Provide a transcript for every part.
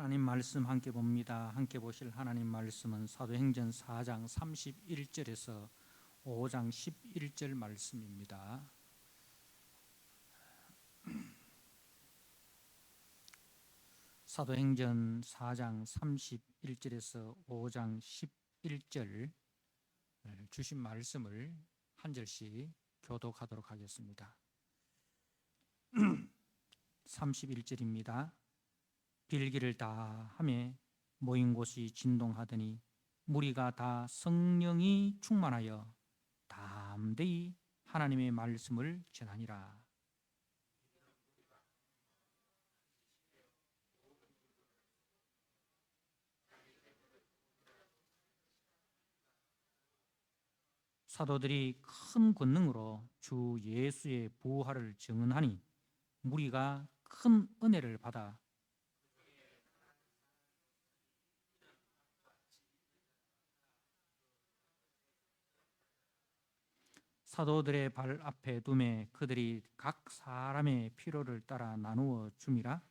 하나님 말씀 함께 봅니다. 함께 보실 하나님 말씀은 사도행전 4장 31절에서 5장 11절 말씀입니다. 사도행전 4장 31절에서 5장 11절 주신 말씀을 한 절씩 교독하도록 하겠습니다. 31절입니다. 빌기를 다 하며 모인 곳이 진동하더니 무리가 다 성령이 충만하여 담대히 하나님의 말씀을 전하니라. 사도들이 큰 권능으로 주 예수의 부활을 증언하니 무리가 큰 은혜를 받아 사도들의 발 앞에 두매 그들이 각 사람의 필요를 따라 나누어 줌이라.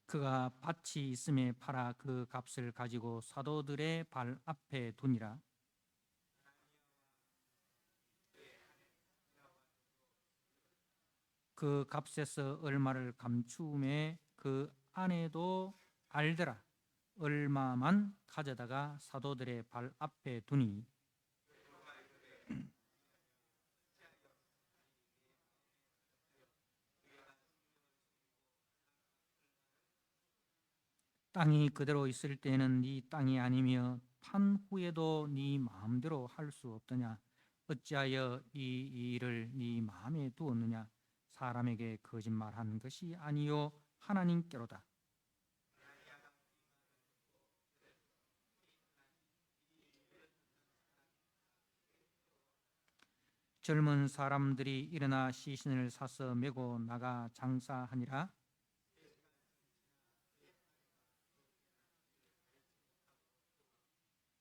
그가 밭이 있음에 팔아 그 값을 가지고 사도들의 발 앞에 두니라. 그 값에서 얼마를 감추음에 그 안에도 알더라. 얼마만 가져다가 사도들의 발 앞에 두니 땅이 그대로 있을 때는 네 땅이 아니며 판 후에도 네 마음대로 할 수 없더냐. 어찌하여 이 일을 네 마음에 두었느냐. 사람에게 거짓말한 것이 아니요 하나님께로다. 젊은 사람들이 일어나 시신을 사서 메고 나가 장사하니라.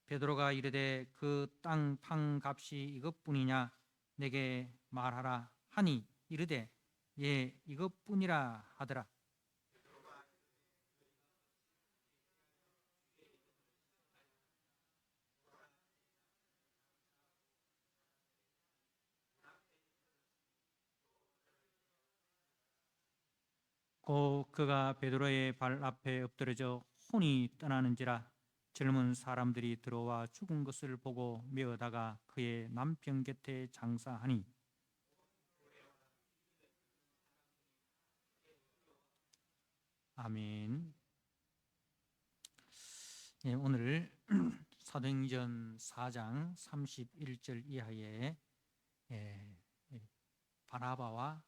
베드로가 이르되 그 땅 판 값이 이것뿐이냐. 내게 말하라 하니 이르되 예 이것뿐이라 하더라. 곧 그가 베드로의 발 앞에 엎드러져 혼이 떠나는지라. 젊은 사람들이 들어와 죽은 것을 보고 메어다가 그의 남편 곁에 장사하니 아멘. 예, 오늘 사도행전 4장 31절 이하에 바나바와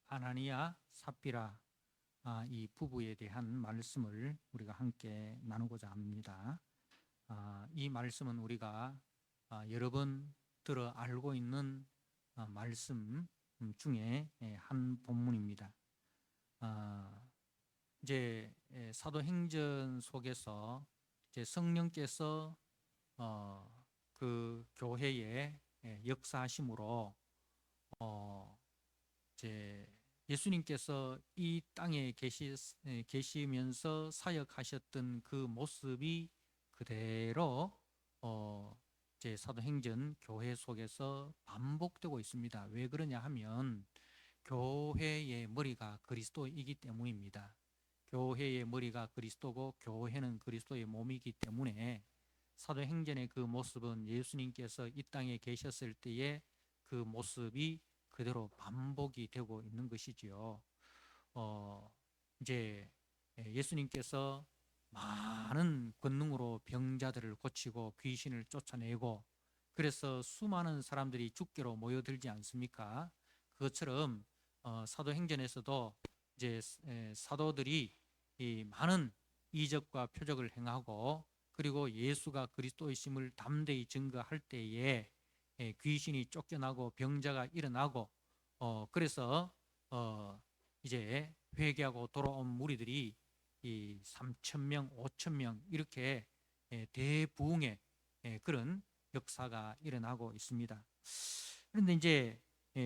아나니아 삽비라 이 부부에 대한 말씀을 우리가 함께 나누고자 합니다. 이 말씀은 우리가 여러 번 들어 알고 있는 말씀 중에 한 본문입니다. 이제 사도행전 속에서 이제 성령께서 그 교회의 역사하심으로 이제 예수님께서 이 땅에 계시면서 사역하셨던 그 모습이 그대로 이제 사도행전 교회 속에서 반복되고 있습니다. 왜 그러냐 하면 교회의 머리가 그리스도이기 때문입니다. 교회의 머리가 그리스도고 교회는 그리스도의 몸이기 때문에 사도행전의 그 모습은 예수님께서 이 땅에 계셨을 때의 그 모습이 그대로 반복이 되고 있는 것이지요. 이제 예수님께서 많은 권능으로 병자들을 고치고 귀신을 쫓아내고 그래서 수많은 사람들이 죽게로 모여들지 않습니까? 그것처럼 사도행전에서도 이제 사도들이 이 많은 이적과 표적을 행하고 그리고 예수가 그리스도이심을 담대히 증거할 때에 귀신이 쫓겨나고 병자가 일어나고 그래서 이제 회개하고 돌아온 무리들이 이 3,000명, 5,000명 이렇게 대부흥의 그런 역사가 일어나고 있습니다. 그런데 이제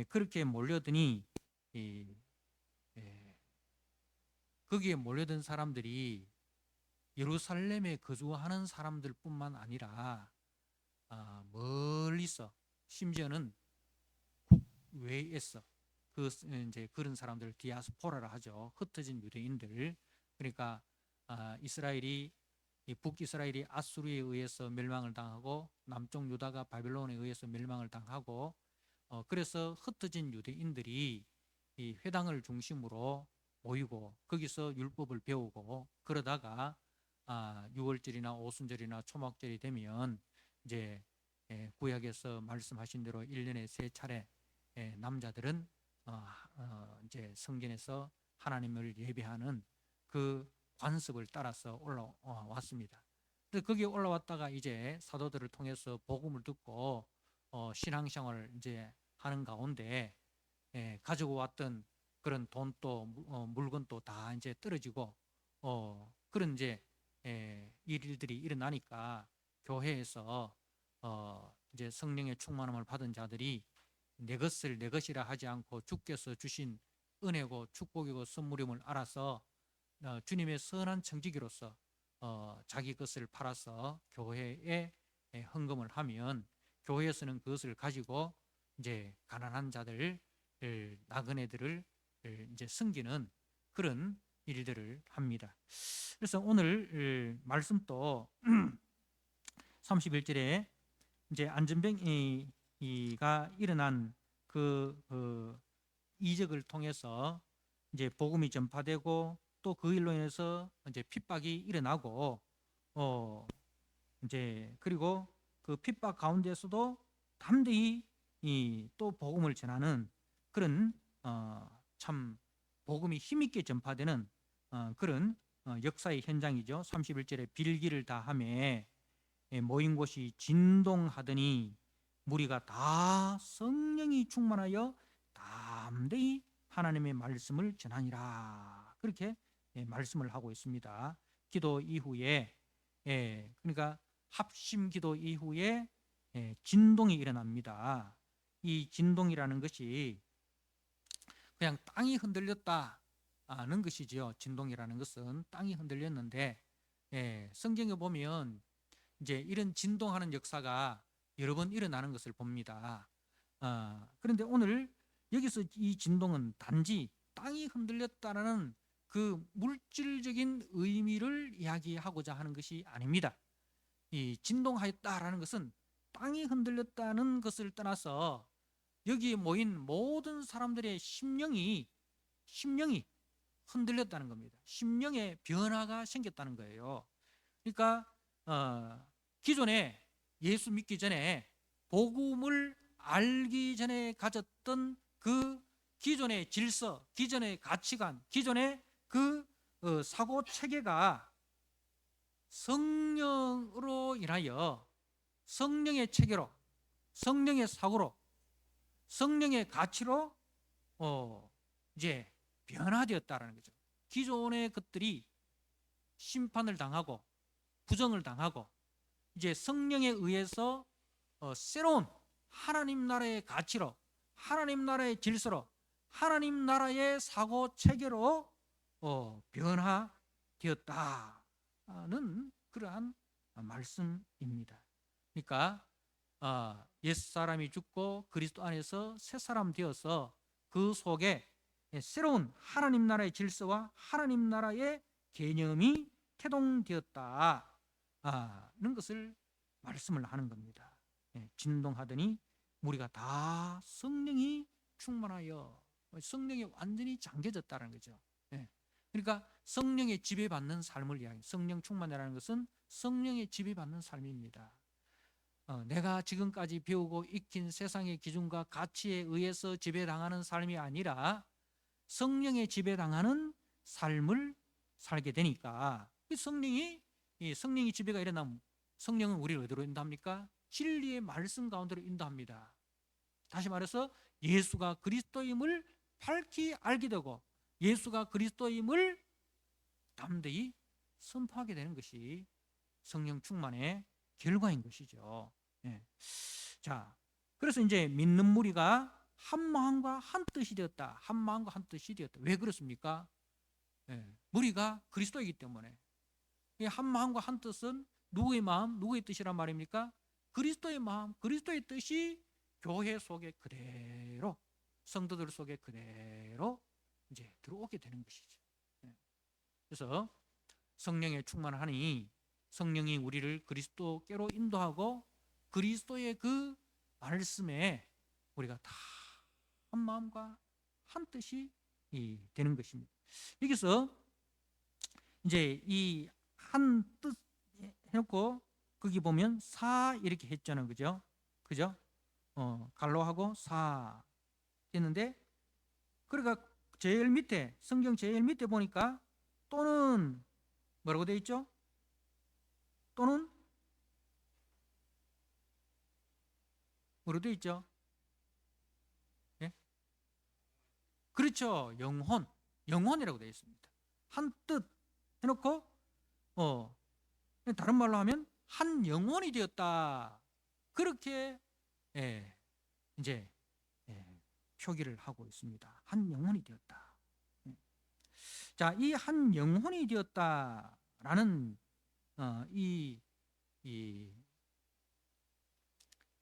그렇게 몰려드니 거기에 몰려든 사람들이 예루살렘에 거주하는 사람들뿐만 아니라 멀리서, 심지어는 국외에서 이제 그런 사람들 디아스포라라 하죠. 흩어진 유대인들. 그러니까 이스라엘이, 북이스라엘이 아수르에 의해서 멸망을 당하고 남쪽 유다가 바벨론에 의해서 멸망을 당하고 그래서 흩어진 유대인들이 이 회당을 중심으로 모이고 거기서 율법을 배우고 그러다가 6월절이나 오순절이나 초막절이 되면 이제 구약에서 말씀하신 대로 1년에 3차례 남자들은 이제 성전에서 하나님을 예배하는 그 관습을 따라서 올라왔습니다. 그래서 거기에 올라왔다가 이제 사도들을 통해서 복음을 듣고 신앙생활을 이제 하는 가운데 가지고 왔던 그런 돈도 물건도 다 이제 떨어지고 그런 이제 일들이 일어나니까 교회에서 이제 성령의 충만함을 받은 자들이 내 것을 내 것이라 하지 않고 주께서 주신 은혜고 축복이고 선물임을 알아서 주님의 선한 청지기로서 자기 것을 팔아서 교회에 헌금을 하면 교회에서는 그것을 가지고 이제 가난한 자들, 나그네들을 이제 섬기는 그런 일들을 합니다. 그래서 오늘 말씀도 31절에 이제 안전병이가 일어난 그 이적을 통해서 이제 복음이 전파되고 또 그 일로 인해서 이제 핍박이 일어나고 이제 그리고 그 핍박 가운데서도 담대히 또 복음을 전하는 그런 참 복음이 힘있게 전파되는 그런 역사의 현장이죠. 31절에 빌기를 다하매 모인 곳이 진동하더니 무리가 다 성령이 충만하여 담대히 하나님의 말씀을 전하니라. 그렇게 말씀을 하고 있습니다. 기도 이후에 그러니까 합심 기도 이후에 진동이 일어납니다. 이 진동이라는 것이 그냥 땅이 흔들렸다는 것이지요. 진동이라는 것은 땅이 흔들렸는데 성경에 보면 이제 이런 진동하는 역사가 여러 번 일어나는 것을 봅니다. 그런데 오늘 여기서 이 진동은 단지 땅이 흔들렸다는 그 물질적인 의미를 이야기하고자 하는 것이 아닙니다. 이 진동하였다라는 것은 땅이 흔들렸다는 것을 떠나서 여기에 모인 모든 사람들의 심령이 흔들렸다는 겁니다. 심령의 변화가 생겼다는 거예요. 그러니까 기존에 예수 믿기 전에 복음을 알기 전에 가졌던 그 기존의 질서, 기존의 가치관, 기존의 그 사고 체계가 성령으로 인하여 성령의 체계로, 성령의 사고로, 성령의 가치로 이제 변화되었다라는 거죠. 기존의 것들이 심판을 당하고 부정을 당하고 이제 성령에 의해서 새로운 하나님 나라의 가치로, 하나님 나라의 질서로, 하나님 나라의 사고 체계로 변화되었다는 그러한 말씀입니다. 그러니까 옛사람이 죽고 그리스도 안에서 새사람 되어서 그 속에 새로운 하나님 나라의 질서와 하나님 나라의 개념이 태동되었다는 것을 말씀을 하는 겁니다. 진동하더니 우리가 다 성령이 충만하여, 성령이 완전히 잠겨졌다는 거죠. 그러니까 성령의 지배받는 삶을 이야기해요. 성령 충만이라는 것은 성령의 지배받는 삶입니다. 내가 지금까지 배우고 익힌 세상의 기준과 가치에 의해서 지배당하는 삶이 아니라 성령의 지배당하는 삶을 살게 되니까 성령이 지배가 일어나면 성령은 우리를 어디로 인도합니까? 진리의 말씀 가운데로 인도합니다. 다시 말해서 예수가 그리스도임을 밝히 알게 되고 예수가 그리스도임을 담대히 선포하게 되는 것이 성령 충만의 결과인 것이죠. 예. 자, 그래서 이제 믿는 무리가 한 마음과 한 뜻이 되었다. 한 마음과 한 뜻이 되었다. 왜 그렇습니까? 예. 무리가 그리스도이기 때문에. 이 한 마음과 한 뜻은 누구의 마음, 누구의 뜻이란 말입니까? 그리스도의 마음, 그리스도의 뜻이 교회 속에 그대로, 성도들 속에 그대로 이제 들어오게 되는 것이죠. 예. 그래서 성령에 충만하니 성령이 우리를 그리스도께로 인도하고 그리스도의 그 말씀에 우리가 다 한 마음과 한 뜻이 되는 것입니다. 여기서 이제 이 한 뜻 해놓고 거기 보면 사 이렇게 했잖아요, 그죠? 그죠? 갈로하고 사 했는데, 그러니까 제일 밑에 성경 제일 밑에 보니까 또는 뭐라고 되어 있죠? 또는 뭐로 되어 있죠? 예? 그렇죠. 영혼이라고 되어 있습니다. 한 뜻 해놓고 다른 말로 하면 한 영혼이 되었다. 그렇게 예, 이제 표기를 하고 있습니다. 한 영혼이 되었다. 자, 이 한 영혼이 되었다라는 이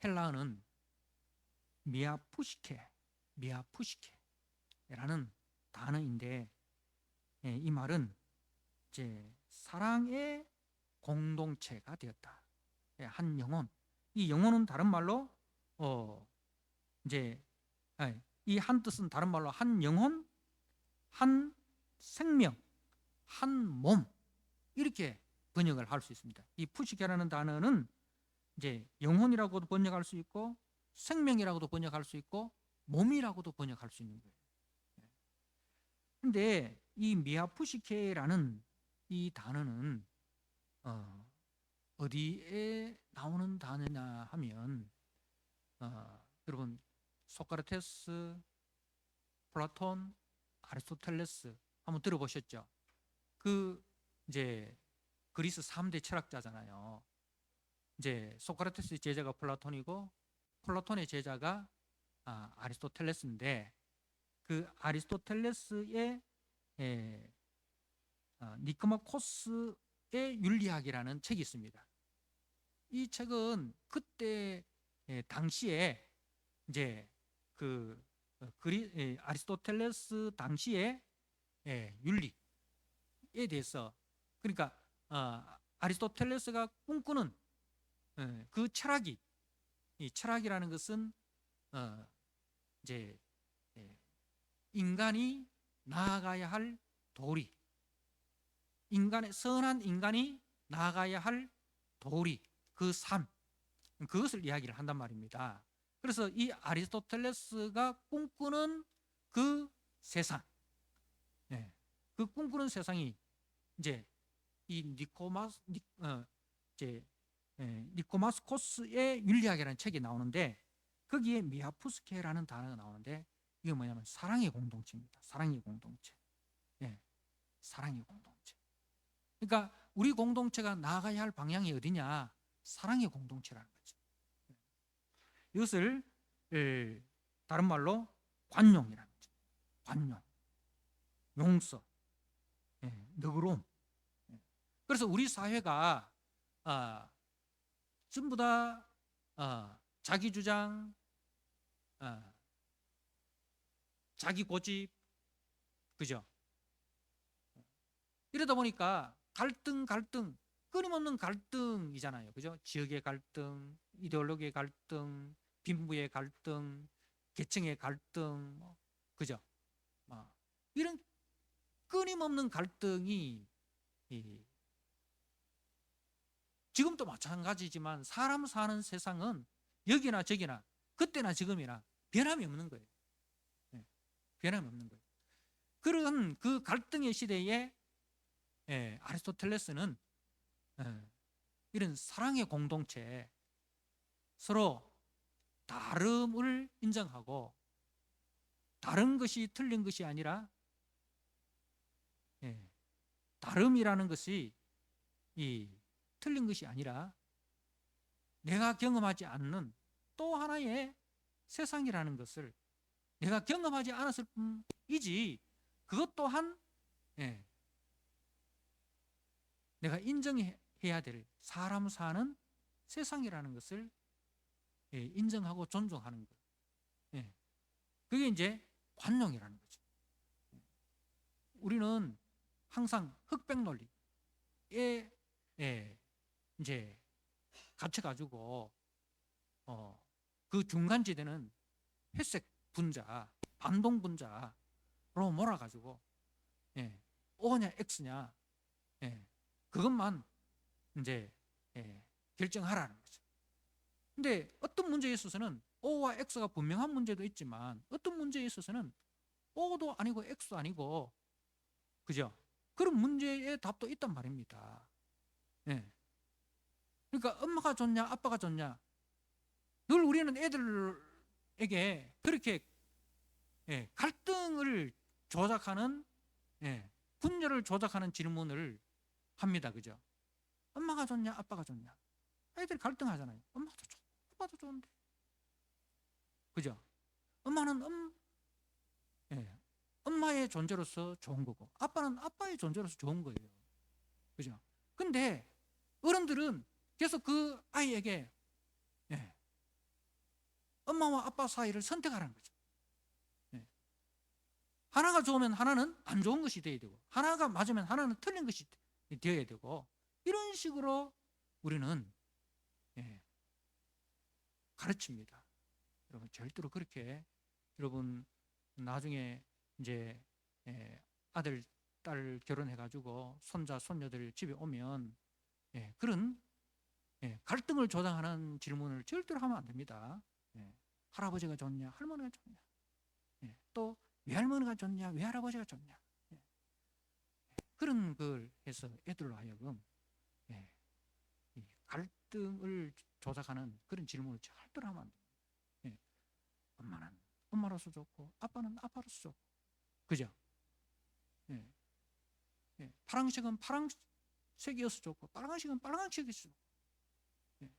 헬라어는 미아푸시케라는 단어인데, 이 말은 이제 사랑의 공동체가 되었다. 한 영혼. 이 영혼은 다른 말로 이제 이 한 뜻은 다른 말로 한 영혼, 한 생명, 한 몸, 이렇게 번역을 할 수 있습니다. 이 푸시케라는 단어는 이제 영혼이라고도 번역할 수 있고 생명이라고도 번역할 수 있고 몸이라고도 번역할 수 있는 거예요. 근데 이 미아푸시케라는 이 단어는 어디에 나오는 단어냐 하면 여러분 소크라테스, 플라톤, 아리스토텔레스 한번 들어보셨죠? 그 이제 그리스 3대 철학자잖아요. 이제 소크라테스의 제자가 플라톤이고 플라톤의 제자가 아리스토텔레스인데, 그 아리스토텔레스의 니코마코스의 윤리학이라는 책이 있습니다. 이 책은 그때 당시에 이제 그 아리스토텔레스 당시의 윤리에 대해서, 그러니까 아리스토텔레스가 꿈꾸는 그 철학이, 이 철학이라는 것은 이제 인간이 나아가야 할 도리, 선한 인간이 나아가야 할 도리, 그 삶, 그것을 이야기를 한단 말입니다. 그래서 이 아리스토텔레스가 꿈꾸는 그 세상, 그 꿈꾸는 세상이 이제 이 니코마스코스의 윤리학이라는 책이 나오는데, 거기에 미아푸스케라는 단어가 나오는데, 이게 뭐냐면 사랑의 공동체입니다. 사랑의 공동체. 사랑의 공동체. 그러니까 우리 공동체가 나아가야 할 방향이 어디냐? 사랑의 공동체라는 거죠. 이것을 다른 말로 관용이라는 거죠. 관용, 용서, 너그러움. 그래서 우리 사회가 전부 다 자기 주장, 자기 고집, 그죠? 이러다 보니까 갈등, 끊임없는 갈등이잖아요. 그죠? 지역의 갈등, 이데올로기의 갈등, 빈부의 갈등, 계층의 갈등, 그죠? 이런 끊임없는 갈등이 지금도 마찬가지지만 사람 사는 세상은 여기나 저기나 그때나 지금이나 변함이 없는 거예요. 변함이 없는 거예요. 그런 그 갈등의 시대에 아리스토텔레스는 이런 사랑의 공동체, 서로 다름을 인정하고 다른 것이 틀린 것이 아니라 다름이라는 것이 틀린 것이 아니라 내가 경험하지 않는 또 하나의 세상이라는 것을 내가 경험하지 않았을 뿐이지, 그것 또한 내가 인정해야 될 사람 사는 세상이라는 것을 인정하고 존중하는 것. 그게 이제 관용이라는 거죠. 우리는 항상 흑백 논리에 이제 갇혀가지고 그 중간지대는 회색 분자, 반동 분자로 몰아가지고 O냐 X냐 그것만 이제 결정하라는 거죠. 근데 어떤 문제에 있어서는 O와 X가 분명한 문제도 있지만 어떤 문제에 있어서는 O도 아니고 X도 아니고, 그죠? 그런 문제의 답도 있단 말입니다. 그러니까 엄마가 좋냐 아빠가 좋냐, 늘 우리는 애들에게 그렇게 갈등을 조작하는, 분열을 조작하는 질문을 합니다. 그죠? 엄마가 좋냐 아빠가 좋냐. 애들이 갈등하잖아요. 엄마도 좋고 아빠도 좋은데, 그죠? 엄마는 엄마의 존재로서 좋은 거고 아빠는 아빠의 존재로서 좋은 거예요. 그죠? 근데 어른들은 계속 그 아이에게 엄마와 아빠 사이를 선택하라는 거죠. 하나가 좋으면 하나는 안 좋은 것이 되어야 되고, 하나가 맞으면 하나는 틀린 것이 되어야 되고, 이런 식으로 우리는 가르칩니다. 여러분 절대로 그렇게, 여러분 나중에 이제 아들 딸 결혼해가지고 손자 손녀들 집에 오면 그런 갈등을 조장하는 질문을 절대로 하면 안 됩니다. 할아버지가 좋냐 할머니가 좋냐, 또 외할머니가 좋냐 외할아버지가 좋냐, 그런 걸 해서 애들로 하여금 이 갈등을 조작하는 그런 질문을 절대로 하면 안 됩니다. 엄마는 엄마로서 좋고 아빠는 아빠로서 좋고, 그죠? 파란색은 파란색이어서 좋고 빨간색은 빨간색이어서 좋고,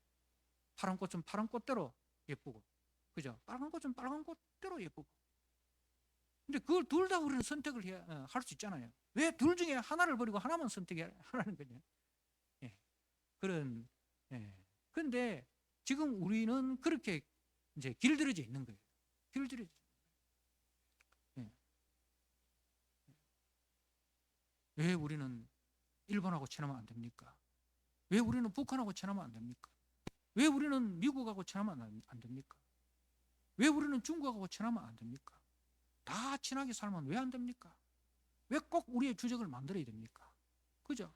파란 꽃은 파란 꽃대로 예쁘고, 그죠? 빨간 꽃은 빨간 꽃대로 예쁘고. 근데 그걸 둘 다 우리는 선택을 할 수 있잖아요. 왜 둘 중에 하나를 버리고 하나만 선택하라는 거냐? 그런. 그런데 지금 우리는 그렇게 이제 길들여져 있는 거예요. 길들여져. 왜 우리는 일본하고 친하면 안 됩니까? 왜 우리는 북한하고 친하면 안 됩니까? 왜 우리는 미국하고 친하면 안 됩니까? 왜 우리는 중국하고 친하면 안 됩니까? 다 친하게 살면 왜 안 됩니까? 왜 꼭 우리의 주적을 만들어야 됩니까? 그죠?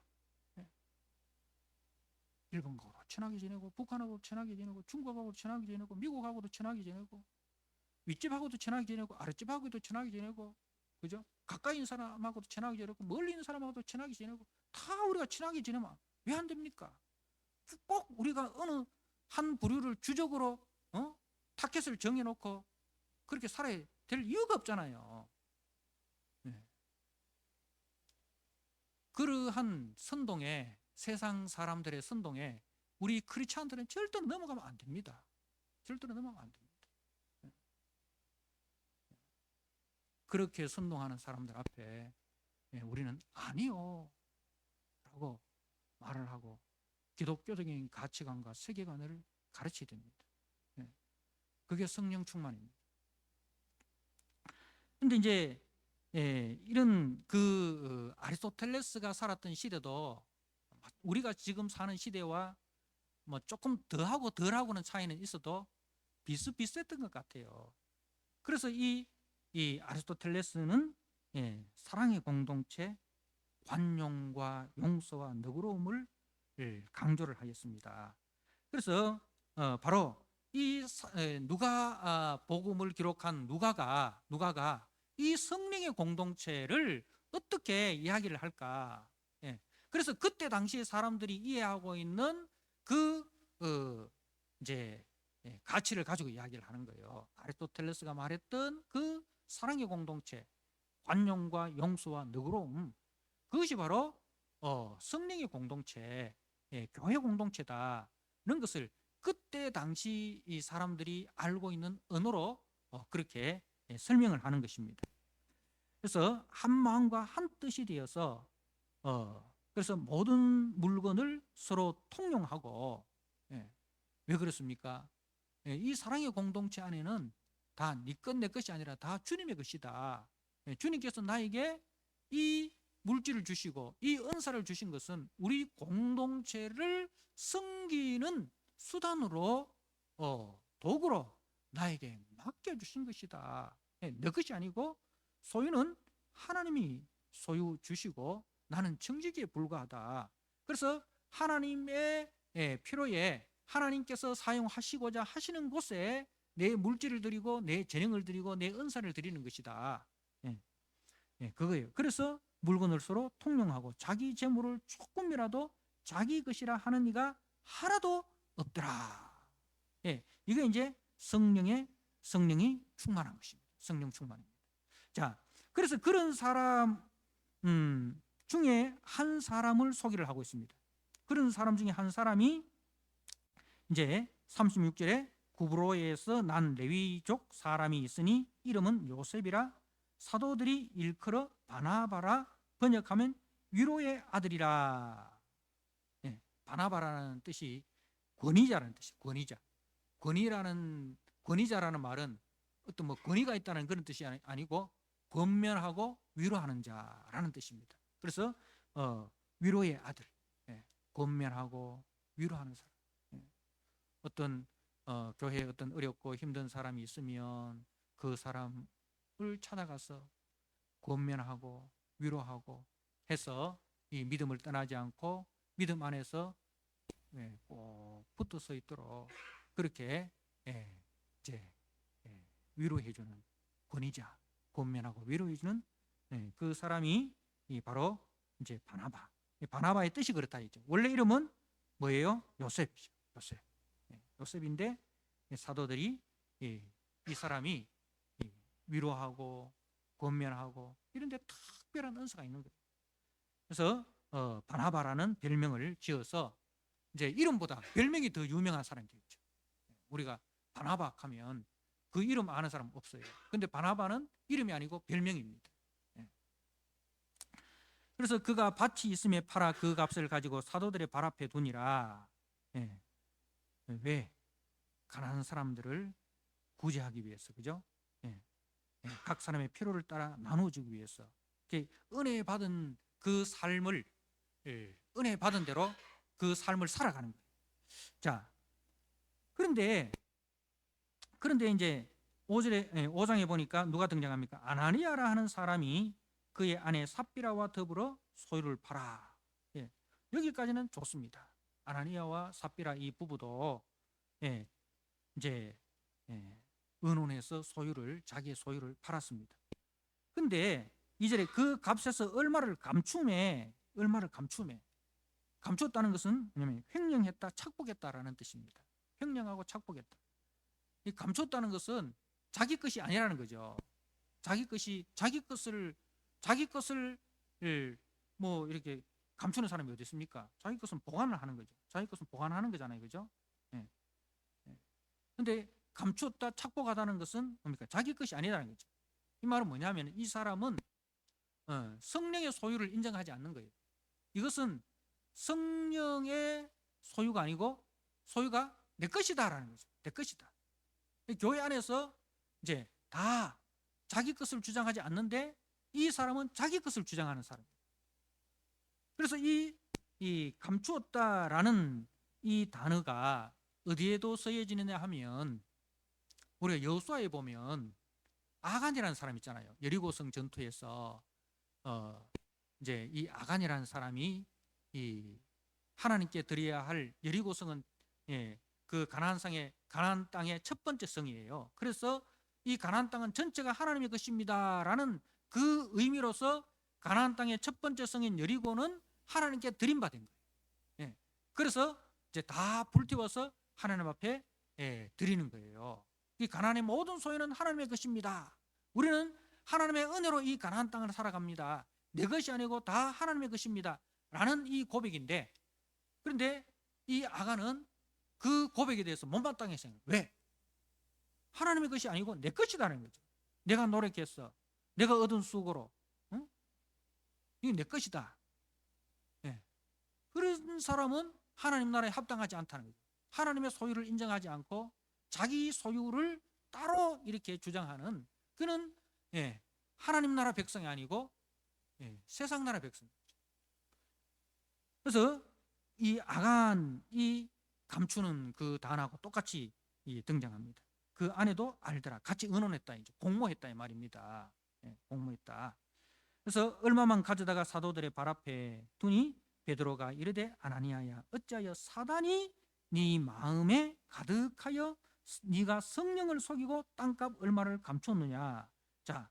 일본하고 친하게 지내고 북한하고 친하게 지내고 중국하고 친하게 지내고 미국하고도 친하게 지내고 윗집하고도 친하게 지내고 아랫집하고도 친하게 지내고, 그죠? 가까이 있는 사람하고도 친하게 지내고 멀리 있는 사람하고도 친하게 지내고, 다 우리가 친하게 지내면 왜 안 됩니까? 꼭 우리가 어느 한 부류를 주적으로 타켓을 정해놓고 그렇게 살아야 될 이유가 없잖아요. 그러한 선동에, 세상 사람들의 선동에 우리 크리스찬들은 절대로 넘어가면 안 됩니다. 절대로 넘어가면 안 됩니다. 그렇게 선동하는 사람들 앞에 우리는 아니요 라고 말을 하고 기독교적인 가치관과 세계관을 가르쳐야 됩니다. 그게 성령 충만입니다. 근데 이제 이런 그 아리스토텔레스가 살았던 시대도 우리가 지금 사는 시대와 뭐 조금 더하고 덜하고는 차이는 있어도 비슷비슷했던 것 같아요. 그래서 이 아리스토텔레스는 사랑의 공동체, 관용과 용서와 너그러움을 강조를 하였습니다. 그래서 바로 이 누가 복음을 기록한 누가가 이 성령의 공동체를 어떻게 이야기를 할까? 그래서 그때 당시에 사람들이 이해하고 있는 그 이제 가치를 가지고 이야기를 하는 거예요. 아리스토텔레스가 말했던 그 사랑의 공동체, 관용과 용서와 너그러움, 그것이 바로 성령의 공동체, 교회 공동체다는 것을 그때 당시 이 사람들이 알고 있는 언어로 그렇게 설명을 하는 것입니다. 그래서 한 마음과 한 뜻이 되어서 그래서 모든 물건을 서로 통용하고, 왜 그렇습니까? 이 사랑의 공동체 안에는 다 네 것 내 것이 아니라 다 주님의 것이다. 주님께서 나에게 이 물질을 주시고 이 은사를 주신 것은 우리 공동체를 섬기는 수단으로 도구로 나에게 맡겨주신 것이다. 내 것이 아니고 소유는 하나님이 소유 주시고 나는 청지기에 불과하다. 그래서 하나님의 필요에 하나님께서 사용하시고자 하시는 곳에 내 물질을 드리고 내 재능을 드리고 내 은사를 드리는 것이다. 그거예요. 그래서 물건을 서로 통용하고 자기 재물을 조금이라도 자기 것이라 하는 이가 하나도 없더라. 이게 이제 성령이 충만한 것입니다. 성령 충만입니다. 자, 그래서 그런 사람 중에 한 사람을 소개를 하고 있습니다. 그런 사람 중에 한 사람이 이제 36절에 구브로에서 난 레위족 사람이 있으니 이름은 요셉이라 사도들이 일컬어 바나바라 번역하면 위로의 아들이라. 바나바라는 뜻이 권위자라는 뜻이에요. 권위자라는 말은 어떤 뭐 권위가 있다는 그런 뜻이 아니고 권면하고 위로하는 자라는 뜻입니다. 그래서 위로의 아들, 권면하고 위로하는 사람. 어떤 교회에 어떤 어렵고 힘든 사람이 있으면 그 사람을 찾아가서 권면하고 위로하고 해서 이 믿음을 떠나지 않고 믿음 안에서 꼭 붙어 서 있도록 그렇게 이제 위로해주는 권위자, 권면하고 위로해주는 그 사람이 바로 이제 바나바. 바나바의 뜻이 그렇다 했죠. 원래 이름은 뭐예요? 요셉이죠. 요셉인데 사도들이 이 사람이 위로하고 권면하고 이런 데 특별한 은사가 있는 거예요. 그래서 바나바라는 별명을 지어서 이제 이름보다 별명이 더 유명한 사람이 되겠죠. 우리가 바나바 하면 그 이름 아는 사람 없어요. 근데 바나바는 이름이 아니고 별명입니다. 그래서 그가 밭이 있음에 팔아 그 값을 가지고 사도들의 발 앞에 두니라. 왜? 가난한 사람들을 구제하기 위해서, 그죠? 각 사람의 필요를 따라 나눠주기 위해서 은혜 받은 그 삶을 은혜 받은 대로 그 삶을 살아가는 거예요. 자, 그런데 이제 5장에 보니까 누가 등장합니까? 아나니아라 하는 사람이 그의 아내 삽비라와 더불어 소유를 팔아. 여기까지는 좋습니다. 아나니아와 삽비라 이 부부도 이제 의논해서 자기의 소유를 팔았습니다. 근데 이제 그 값에서 얼마를 감춤해. 감췄다는 것은 뭐냐면 횡령했다, 착복했다라는 뜻입니다. 횡령하고 착복했다. 이 감췄다는 것은 자기 것이 아니라는 거죠. 자기 것을 뭐 이렇게 감추는 사람이 어디 있습니까? 자기 것은 보관을 하는 거죠. 자기 것은 보관하는 거잖아요, 그죠? 근데 감췄다, 착복하다는 것은 뭡니까? 자기 것이 아니라는 거죠. 이 말은 뭐냐면 이 사람은 성령의 소유를 인정하지 않는 거예요. 이것은 성령의 소유가 아니고 소유가 내 것이다라는 거죠. 내 것이다. 교회 안에서 이제 다 자기 것을 주장하지 않는데 이 사람은 자기 것을 주장하는 사람이에요. 그래서 이 감추었다라는 이 단어가 어디에도 쓰여지느냐 하면 우리가 여호수아에 보면 아간이라는 사람 있잖아요. 여리고성 전투에서 이제 이 아간이라는 사람이 이 하나님께 드려야 할 여리고성은 그 가나안 땅의 첫 번째 성이에요. 그래서 이 가나안 땅은 전체가 하나님의 것입니다라는 그 의미로서 가나안 땅의 첫 번째 성인 여리고는 하나님께 드림받은 거예요. 그래서 이제 다 불태워서 하나님 앞에 드리는 거예요. 이 가나안의 모든 소유는 하나님의 것입니다. 우리는 하나님의 은혜로 이 가나안 땅을 살아갑니다. 내 것이 아니고 다 하나님의 것입니다. 라는 이 고백인데, 그런데 이 아간은 그 고백에 대해서 못마땅해 생각. 왜? 하나님의 것이 아니고 내 것이라는 거죠. 내가 노력했어. 내가 얻은 수고로. 응? 이게 내 것이다. 예. 그런 사람은 하나님 나라에 합당하지 않다는 거죠. 하나님의 소유를 인정하지 않고 자기 소유를 따로 이렇게 주장하는 그는 하나님 나라 백성이 아니고 세상 나라 백성. 그래서 이 아간이 감추는 그 단어하고 똑같이 등장합니다. 그 안에도 알더라. 같이 의논했다. 이제 공모했다 이 말입니다. 공모했다. 그래서 얼마만 가져다가 사도들의 발 앞에 두니 베드로가 이르되 아나니아야 어찌하여 사단이 네 마음에 가득하여 네가 성령을 속이고 땅값 얼마를 감췄느냐. 자,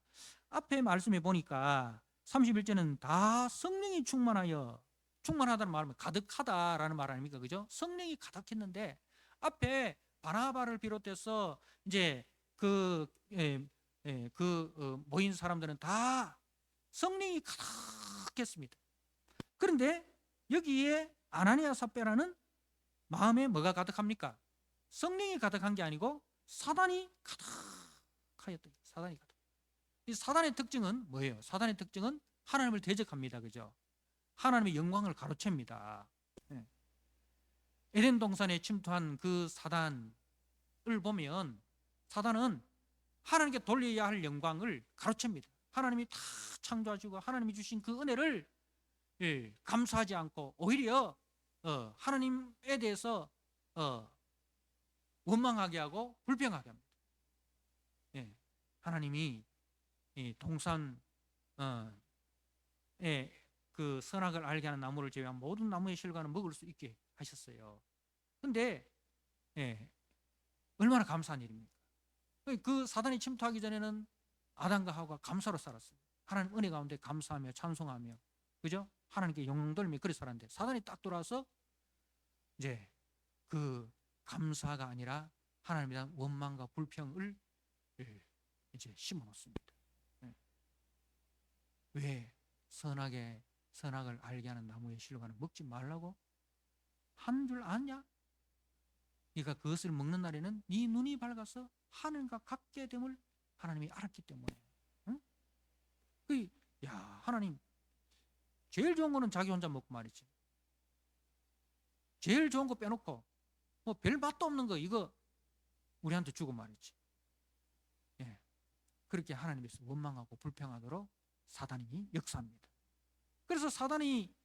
앞에 말씀해 보니까 31절은 다 성령이 충만하다는 말은 가득하다라는 말 아닙니까? 그죠? 성령이 가득했는데 앞에 바나바를 비롯해서 이제 모인 사람들은 다 성령이 가득했습니다. 그런데 여기에 아나니아 삽베라는 마음에 뭐가 가득합니까? 성령이 가득한 게 아니고 사단이 가득하였다. 사단이 가득. 이 사단의 특징은 뭐예요? 사단의 특징은 하나님을 대적합니다. 그죠? 하나님의 영광을 가로챕니다. 에덴 동산에 침투한 그 사단을 보면 사단은 하나님께 돌려야 할 영광을 가로챕니다. 하나님이 다 창조하시고 하나님이 주신 그 은혜를 감사하지 않고 오히려 하나님에 대해서 원망하게 하고 불평하게 합니다. 하나님이 동산에 그 선악을 알게 하는 나무를 제외한 모든 나무의 실과는 먹을 수 있게 하셨어요. 그런데 얼마나 감사한 일입니까? 그 사단이 침투하기 전에는 아담과 하와가 감사로 살았어요. 하나님 은혜 가운데 감사하며 찬송하며, 그죠? 하나님께 영광 돌리며 그렇게 살았는데 사단이 딱 돌아와서 이제 그 감사가 아니라 하나님에 대한 원망과 불평을 이제 심어놓습니다. 왜 선악을 알게 하는 나무의 실과는 먹지 말라고 한 줄 아냐? 네가 그것을 먹는 날에는 네 눈이 밝아서 하늘과 같게 됨을 하나님이 알았기 때문에. 응? 하나님 제일 좋은 거는 자기 혼자 먹고 말이지. 제일 좋은 거 빼놓고 뭐 별 맛도 없는 거 이거 우리한테 주고 말이지. 그렇게 하나님께서 원망하고 불평하도록 사단이 역사합니다. 그래서 사단이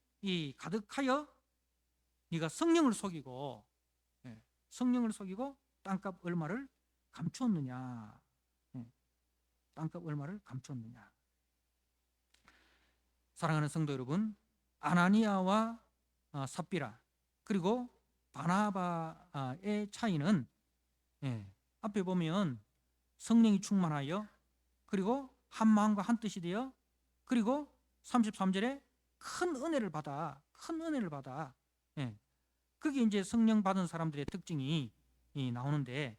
가득하여 네가 성령을 속이고 땅값 얼마를 감추었느냐. 땅값 얼마를 감추었느냐. 사랑하는 성도 여러분, 아나니아와 삽비라 그리고 바나바의 차이는 앞에 보면 성령이 충만하여 그리고 한 마음과 한 뜻이 되어 그리고 33절에 큰 은혜를 받아 그게 이제 성령 받은 사람들의 특징이 나오는데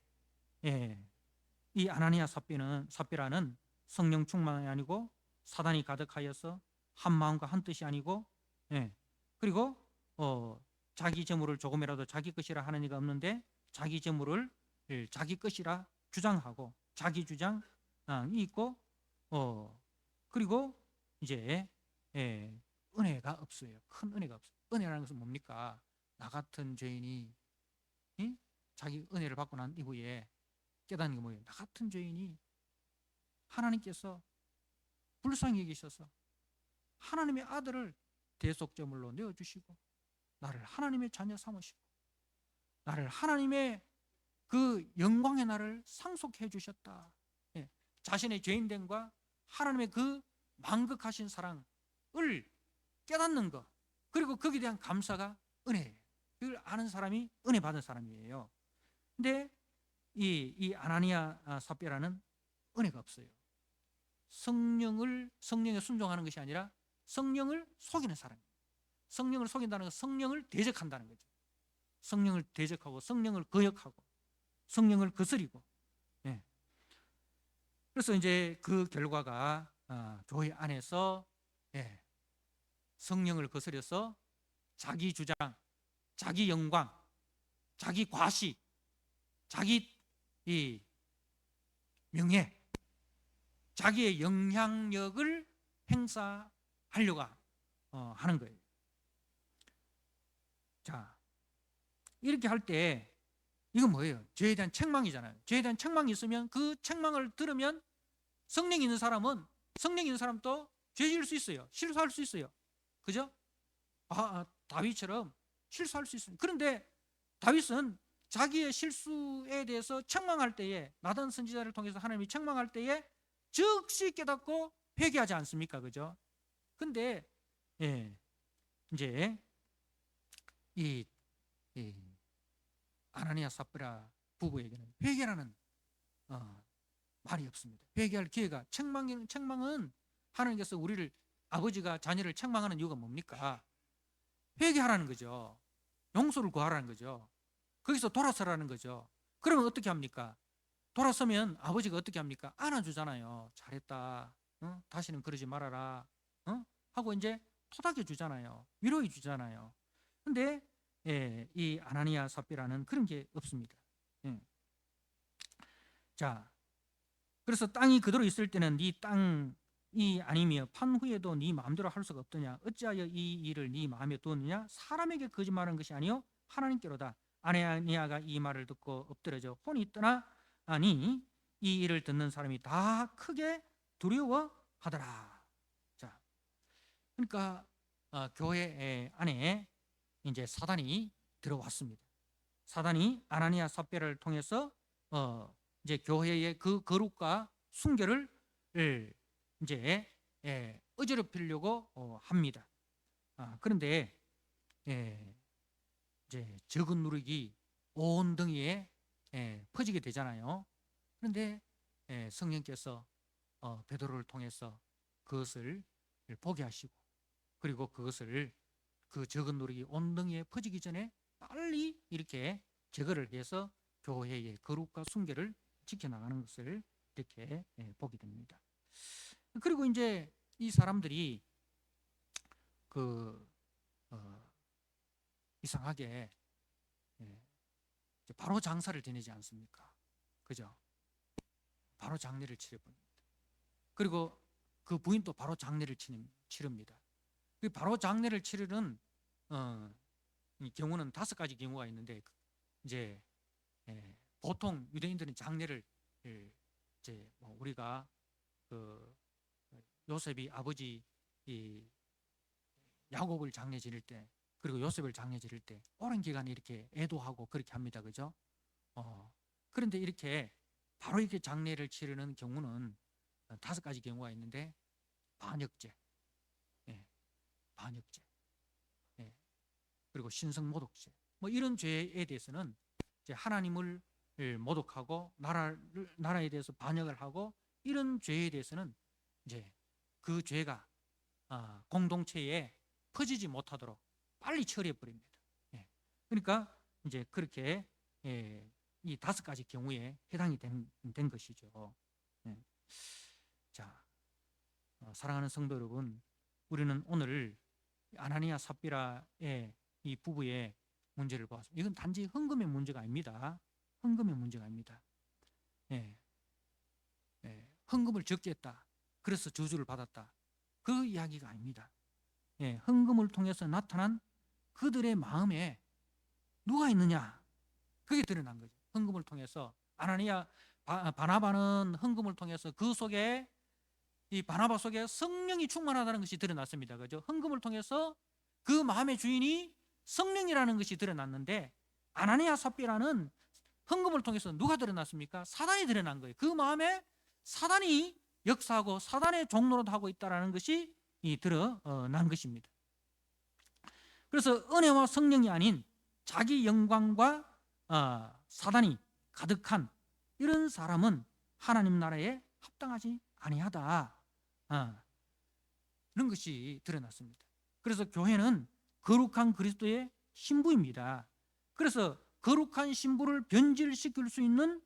이 아나니아 삽비라는 성령 충만이 아니고 사단이 가득하여서 한 마음과 한 뜻이 아니고 그리고 자기 재물을 조금이라도 자기 것이라 하는 이가 없는데 자기 재물을 자기 것이라 주장하고 자기 주장이 있고 그리고 이제 은혜가 없어요. 큰 은혜가 없어요. 은혜라는 것은 뭡니까? 나 같은 죄인이 자기 은혜를 받고 난 이후에 깨닫는 게 뭐예요? 나 같은 죄인이 하나님께서 불쌍히 여기셔서 하나님의 아들을 대속제물로 내어주시고 나를 하나님의 자녀 삼으시고 나를 하나님의 그 영광의 나를 상속해 주셨다. 자신의 죄인됨과 하나님의 그 만극하신 사랑을 깨닫는 것 그리고 거기에 대한 감사가 은혜예요. 그걸 아는 사람이 은혜 받은 사람이에요. 근데 이 아나니아 삽비라는 은혜가 없어요. 성령에 순종하는 것이 아니라 성령을 속이는 사람이에요. 성령을 속인다는 건 성령을 대적한다는 거죠. 성령을 대적하고 성령을 거역하고 성령을 거스리고. 그래서 이제 그 결과가 교회 안에서 성령을 거스려서 자기 주장, 자기 영광, 자기 과시, 자기 이 명예, 자기의 영향력을 행사하려고 하는 거예요. 자, 이렇게 할 때 이건 뭐예요? 죄에 대한 책망이잖아요. 죄에 대한 책망이 있으면 그 책망을 들으면 성령이 있는 사람은, 성령이 있는 사람도 죄 지을 수 있어요. 실수할 수 있어요. 그죠? 다윗처럼 실수할 수 있습니다. 그런데 다윗은 자기의 실수에 대해서 책망할 때에, 나단 선지자를 통해서 하나님이 책망할 때에 즉시 깨닫고 회개하지 않습니까? 그죠? 근데 이제 이 아나니아 삽비라 부부에게는 회개라는 말이 없습니다. 회개할 기회가, 책망은 하나님께서 우리를, 아버지가 자녀를 책망하는 이유가 뭡니까? 회개하라는 거죠. 용서를 구하라는 거죠. 거기서 돌아서라는 거죠. 그러면 어떻게 합니까? 돌아서면 아버지가 어떻게 합니까? 안아주잖아요. 잘했다. 다시는 그러지 말아라. 하고 이제 토닥여 주잖아요. 위로해 주잖아요. 근데 이 아나니아 삽비라는 그런 게 없습니다. 자, 그래서 땅이 그대로 있을 때는 네 땅이 아니며 판 후에도 네 마음대로 할 수가 없더냐. 어찌하여 이 일을 네 마음에 두었느냐. 사람에게 거짓말한 것이 아니요 하나님께로다. 아나니아가 이 말을 듣고 엎드려져 혼이 떠나니 이 일을 듣는 사람이 다 크게 두려워하더라. 자, 그러니까 교회 안에 이제 사단이 들어왔습니다. 사단이 아나니아 삽비라를 통해서 이제 교회의 그 거룩과 순결을 이제 어지럽히려고 합니다. 그런데 이제 적은 누룩이 온 등에 퍼지게 되잖아요. 그런데 성령께서 베드로를 통해서 그것을 보게 하시고, 그리고 그것을, 그 적은 누룩이 온 등에 퍼지기 전에 빨리 이렇게 제거를 해서 교회의 거룩과 순결을 지켜나가는 것을 이렇게 보게 됩니다. 그리고 이제 이 사람들이 이상하게 바로 장사를 지내지 않습니까? 그죠? 바로 장례를 치러버립니다. 그리고 그 부인도 바로 장례를 치릅니다. 그 바로 장례를 치르는 경우는 5가지 경우가 있는데, 이제 보통 유대인들은 장례를 이제 우리가 그 요셉이 아버지 이 야곱을 장례 지낼 때, 그리고 요셉을 장례 지낼 때 오랜 기간 이렇게 애도하고 그렇게 합니다. 그죠? 그런데 이렇게 바로 이렇게 장례를 치르는 경우는 5가지 경우가 있는데, 반역죄, 반역죄, 그리고 신성모독죄, 뭐 이런 죄에 대해서는 이제 하나님을 모독하고 나라에 대해서 반역을 하고, 이런 죄에 대해서는 이제 그 죄가 공동체에 퍼지지 못하도록 빨리 처리해 버립니다. 그러니까 이제 그렇게 이 5가지 경우에 해당이 된 것이죠. 자, 사랑하는 성도 여러분, 우리는 오늘 아나니아 삽비라의 이 부부의 문제를 보았습니다. 이건 단지 헌금의 문제가 아닙니다. 헌금의 문제가 아닙니다. 헌금을 적게 했다, 그래서 저주를 받았다, 그 이야기가 아닙니다. 헌금을 통해서 나타난 그들의 마음에 누가 있느냐, 그게 드러난 거죠. 헌금을 통해서 아나니아 바나바는 헌금을 통해서 그 속에, 이 바나바 속에 성령이 충만하다는 것이 드러났습니다. 그죠? 헌금을 통해서 그 마음의 주인이 성령이라는 것이 드러났는데, 아나니아 삽비라는 헌금을 통해서 누가 드러났습니까? 사단이 드러난 거예요. 그 마음에 사단이 역사하고 사단의 종노릇하고 있다는 것이 드러난 것입니다. 그래서 은혜와 성령이 아닌 자기 영광과 사단이 가득한 이런 사람은 하나님 나라에 합당하지 아니하다, 이런 것이 드러났습니다. 그래서 교회는 거룩한 그리스도의 신부입니다. 그래서 거룩한 신부를 변질시킬 수 있는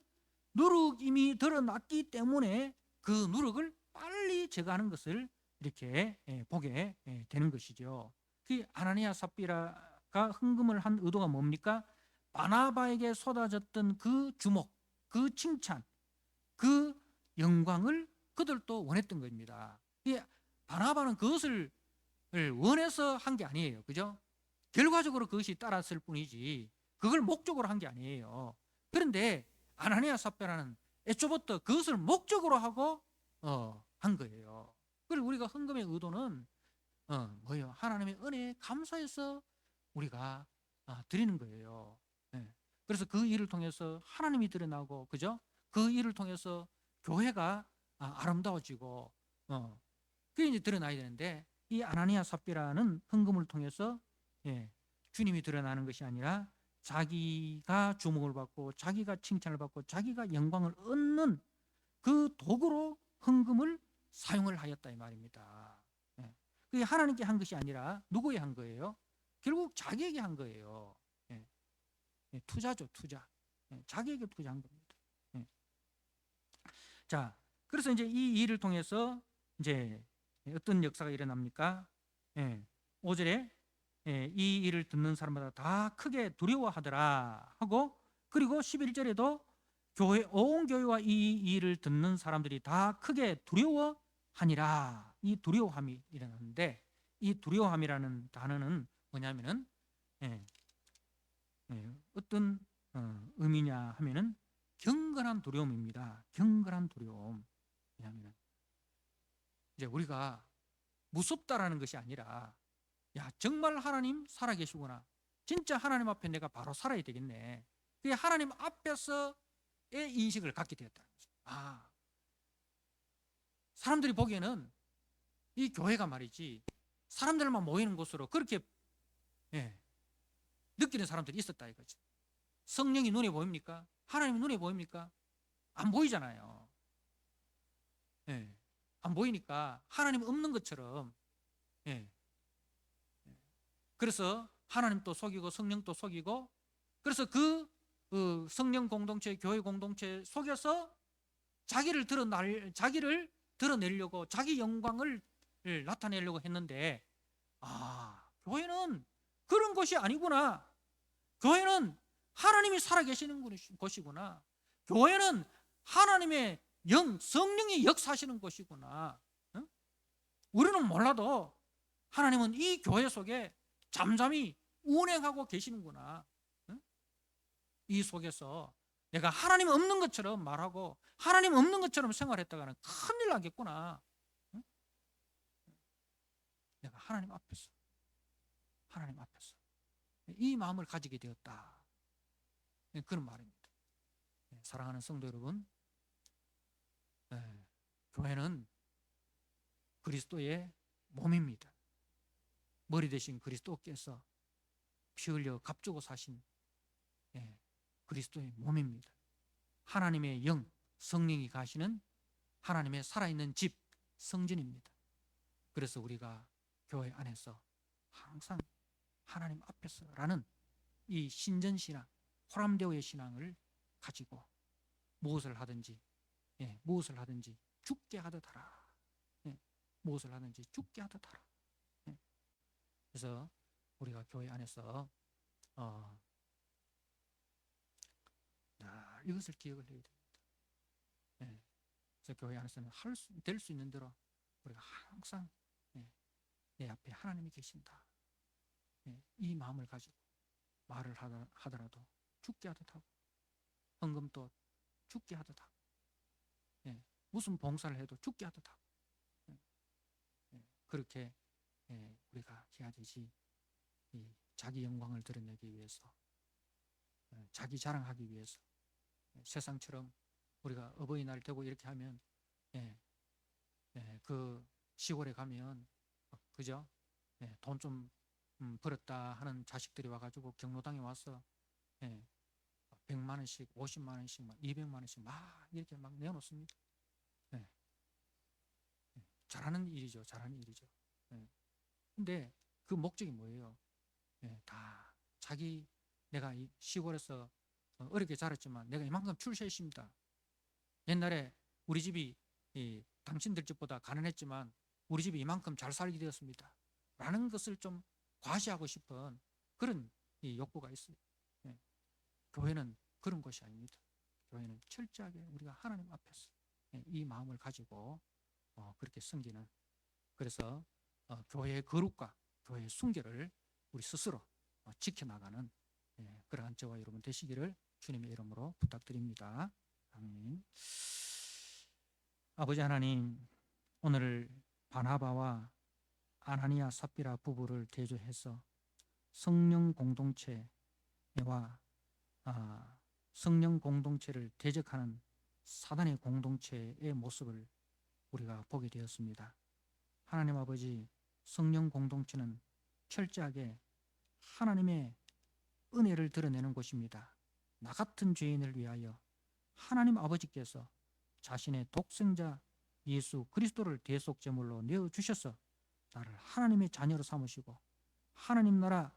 누룩이 이미 드러났기 때문에 그 누룩을 빨리 제거하는 것을 이렇게 보게 되는 것이죠. 그 아나니아 삽비라가 헌금을 한 의도가 뭡니까? 바나바에게 쏟아졌던 그 주목, 그 칭찬, 그 영광을 그들도 원했던 겁니다. 바나바는 그것을 원해서 한 게 아니에요. 그죠? 결과적으로 그것이 따랐을 뿐이지 그걸 목적으로 한 게 아니에요. 그런데 아나니아 삽비라는 애초부터 그것을 목적으로 하고 한 거예요. 그리고 우리가 헌금의 의도는 뭐예요? 하나님의 은혜에 감사해서 우리가 드리는 거예요. 네. 그래서 그 일을 통해서 하나님이 드러나고, 그죠? 그 일을 통해서 교회가 아름다워지고, 그게 이제 드러나야 되는데, 이 아나니아 삽비라는 헌금을 통해서 주님이 드러나는 것이 아니라 자기가 주목을 받고, 자기가 칭찬을 받고, 자기가 영광을 얻는 그 도구로 헌금을 사용을 하였다 이 말입니다. 그게 하나님께 한 것이 아니라 누구에 한 거예요? 결국 자기에게 한 거예요. 투자죠, 투자. 자기에게 투자한 겁니다. 자, 그래서 이제 이 일을 통해서 이제 어떤 역사가 일어납니까? 5절에 이 일을 듣는 사람마다 다 크게 두려워하더라 하고, 그리고 11절에도 온 교회와 이 일을 듣는 사람들이 다 크게 두려워하니라. 이 두려워함이 일어났는데, 이 두려워함이라는 단어는 뭐냐면은 어떤 의미냐 하면은 경건한 두려움입니다. 경건한 두려움. 왜냐하면 이제 우리가 무섭다라는 것이 아니라, 야, 정말 하나님 살아계시구나. 진짜 하나님 앞에 내가 바로 살아야 되겠네. 그게 하나님 앞에서의 인식을 갖게 되었다는 거죠. 사람들이 보기에는 이 교회가 말이지 사람들만 모이는 곳으로 그렇게 느끼는 사람들이 있었다 이거죠. 성령이 눈에 보입니까? 하나님이 눈에 보입니까? 안 보이잖아요. 안 보이니까 하나님 없는 것처럼. 그래서 하나님도 속이고 성령도 속이고, 그래서 그 성령 공동체, 교회 공동체 속에서 자기를 드러내려고, 자기 영광을 나타내려고 했는데, 교회는 그런 것이 아니구나. 교회는 하나님이 살아계시는 곳이구나. 교회는 하나님의 성령이 역사하시는 곳이구나. 우리는 몰라도 하나님은 이 교회 속에 잠잠히 운행하고 계시는구나. 이 속에서 내가 하나님 없는 것처럼 말하고 하나님 없는 것처럼 생활했다가는 큰일 나겠구나. 내가 하나님 앞에서 이 마음을 가지게 되었다. 그런 말입니다. 사랑하는 성도 여러분, 교회는 그리스도의 몸입니다. 머리 대신 그리스도께서 피 흘려 값주고 사신 그리스도의 몸입니다. 하나님의 영, 성령이 가시는 하나님의 살아있는 집, 성전입니다. 그래서 우리가 교회 안에서 항상 하나님 앞에서라는 이 신전신앙, 호람대오의 신앙을 가지고 무엇을 하든지 죽게 하듯 하라. 무엇을 하든지 죽게 하듯 하라. 그래서 우리가 교회 안에서 이것을 기억을 해야 됩니다. 그래서 교회 안에서는 될 수 있는 대로 우리가 항상 내 앞에 하나님이 계신다. 이 마음을 가지고 말을 하더라도 죽게 하듯 하고, 헌금도 죽게 하듯 하고, 무슨 봉사를 해도 죽게 하듯 하고, 그렇게 우리가 해야 되지. 자기 영광을 드러내기 위해서, 자기 자랑하기 위해서, 세상처럼 우리가 어버이날 되고 이렇게 하면 그 시골에 가면 그죠? 돈 좀 벌었다 하는 자식들이 와가지고 경로당에 와서 100만 원씩, 50만 원씩, 200만 원씩 막 이렇게 막 내어놓습니다. 잘하는 일이죠. 근데 그 목적이 뭐예요? 다 내가 이 시골에서 어렵게 자랐지만 내가 이만큼 출세했습니다. 옛날에 우리 집이 당신들 집보다 가난했지만 우리 집이 이만큼 잘 살게 되었습니다. 라는 것을 좀 과시하고 싶은 그런 욕구가 있어요. 교회는 그런 것이 아닙니다. 교회는 철저하게 우리가 하나님 앞에서 이 마음을 가지고 그렇게 섬기는, 그래서 교회의 거룩과 교회의 순결을 우리 스스로 지켜나가는 그러한 저와 여러분 되시기를 주님의 이름으로 부탁드립니다. 아멘. 아버지 하나님, 오늘 바나바와 아나니아 삽비라 부부를 대조해서 성령 공동체와 성령 공동체를 대적하는 사단의 공동체의 모습을 우리가 보게 되었습니다. 하나님 아버지, 성령 공동체는 철저하게 하나님의 은혜를 드러내는 곳입니다. 나 같은 죄인을 위하여 하나님 아버지께서 자신의 독생자 예수 그리스도를 대속제물로 내어주셔서 나를 하나님의 자녀로 삼으시고 하나님 나라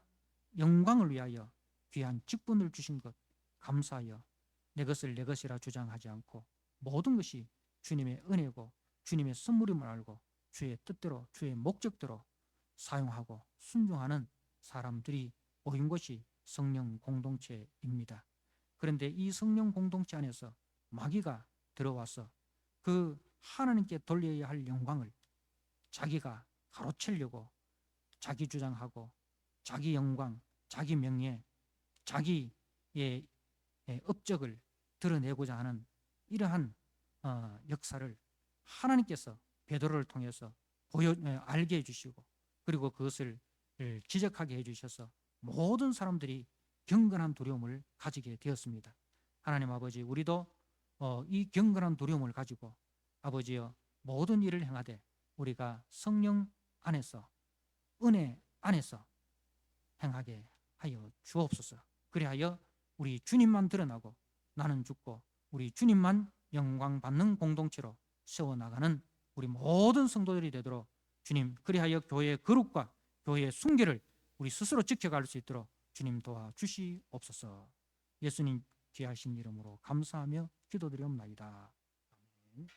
영광을 위하여 귀한 직분을 주신 것 감사하여 내 것을 내 것이라 주장하지 않고 모든 것이 주님의 은혜고 주님의 선물임을 알고 주의 뜻대로 주의 목적대로 사용하고 순종하는 사람들이 모인 것이 성령 공동체입니다. 그런데 이 성령 공동체 안에서 마귀가 들어와서 그 하나님께 돌려야 할 영광을 자기가 가로채려고 자기 주장하고 자기 영광, 자기 명예, 자기의 업적을 드러내고자 하는 이러한 역사를 하나님께서 베드로를 통해서 알게 해주시고 그리고 그것을 지적하게 해주셔서 모든 사람들이 경건한 두려움을 가지게 되었습니다. 하나님 아버지, 우리도 이 경건한 두려움을 가지고 아버지여 모든 일을 행하되 우리가 성령 안에서 은혜 안에서 행하게 하여 주옵소서. 그리하여 우리 주님만 드러나고 나는 죽고 우리 주님만 영광 받는 공동체로 세워나가는 우리 모든 성도들이 되도록 주님, 그리하여 교회의 거룩과 교회의 순결을 우리 스스로 지켜갈 수 있도록 주님 도와주시옵소서. 예수님 귀하신 이름으로 감사하며 기도드리옵나이다. 아멘.